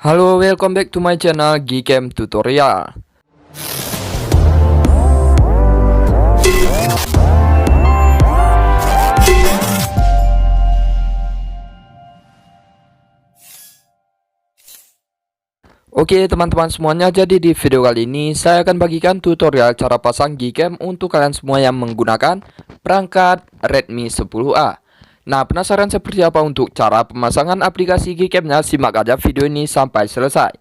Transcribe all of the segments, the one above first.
Halo, welcome back to my channel Gcam Tutorial. Oke teman-teman semuanya, jadi di video kali ini saya akan bagikan tutorial cara pasang Gcam untuk kalian semua yang menggunakan perangkat Redmi 10A. Nah, penasaran seperti apa untuk cara pemasangan aplikasi Gcam-nya? Simak aja video ini sampai selesai.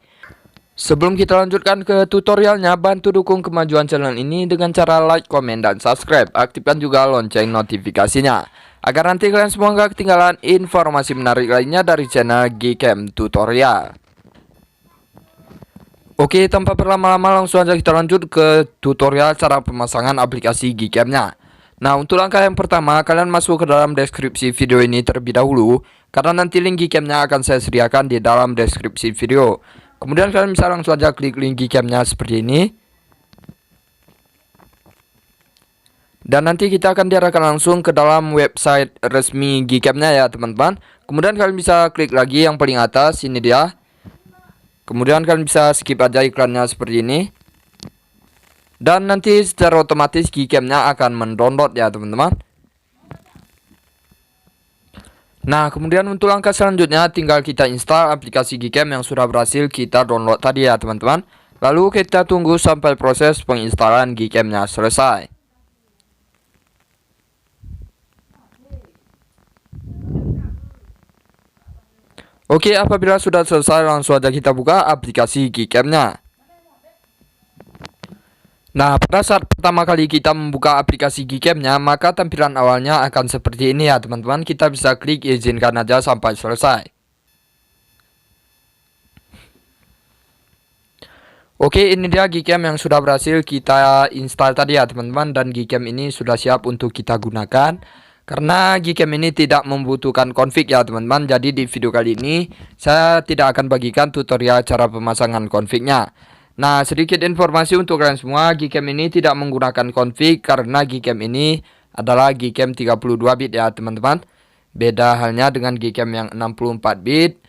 Sebelum kita lanjutkan ke tutorialnya, bantu dukung kemajuan channel ini dengan cara like, komen, dan subscribe. Aktifkan juga lonceng notifikasinya, agar nanti kalian semua gak ketinggalan informasi menarik lainnya dari channel Gcam Tutorial. Oke, tanpa berlama-lama langsung aja kita lanjut ke tutorial cara pemasangan aplikasi Gcam-nya. Nah, untuk langkah yang pertama, kalian masuk ke dalam deskripsi video ini terlebih dahulu, karena nanti link Gcam-nya akan saya sediakan di dalam deskripsi video. Kemudian kalian bisa langsung aja klik link Gcam-nya seperti ini. Dan nanti kita akan diarahkan langsung ke dalam website resmi Gcam-nya ya teman-teman. Kemudian kalian bisa klik lagi yang paling atas, ini dia. Kemudian kalian bisa skip aja iklannya seperti ini. Dan nanti secara otomatis Gcam-nya akan mendownload ya teman-teman. Nah, kemudian untuk langkah selanjutnya tinggal kita install aplikasi Gcam yang sudah berhasil kita download tadi ya teman-teman. Lalu kita tunggu sampai proses penginstalan Gcam-nya selesai. Oke, apabila sudah selesai langsung aja kita buka aplikasi Gcam-nya. Nah, pada saat pertama kali kita membuka aplikasi Gcam-nya, maka tampilan awalnya akan seperti ini ya teman-teman. Kita bisa klik izinkan aja sampai selesai. Oke, ini dia Gcam yang sudah berhasil kita install tadi ya teman-teman. Dan Gcam ini sudah siap untuk kita gunakan, karena Gcam ini tidak membutuhkan config ya teman-teman. Jadi di video kali ini saya tidak akan bagikan tutorial cara pemasangan config-nya. Nah, sedikit informasi untuk kalian semua, Gcam ini tidak menggunakan config karena Gcam ini adalah Gcam 32 bit ya teman-teman. Beda halnya dengan Gcam yang 64 bit.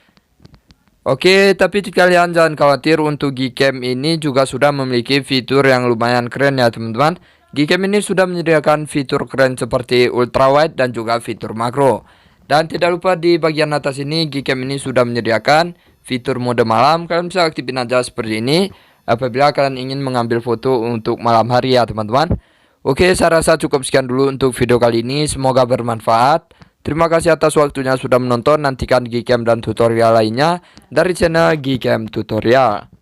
Oke, tapi kalian jangan khawatir, untuk Gcam ini juga sudah memiliki fitur yang lumayan keren ya teman-teman. Gcam ini sudah menyediakan fitur keren seperti ultra wide dan juga fitur makro. Dan tidak lupa di bagian atas ini Gcam ini sudah menyediakan fitur mode malam. Kalian bisa aktifin aja seperti ini apabila kalian ingin mengambil foto untuk malam hari ya teman-teman. Oke, saya rasa cukup sekian dulu untuk video kali ini. Semoga bermanfaat. Terima kasih atas waktunya sudah menonton. Nantikan Gcam dan tutorial lainnya dari channel Gcam Tutorial.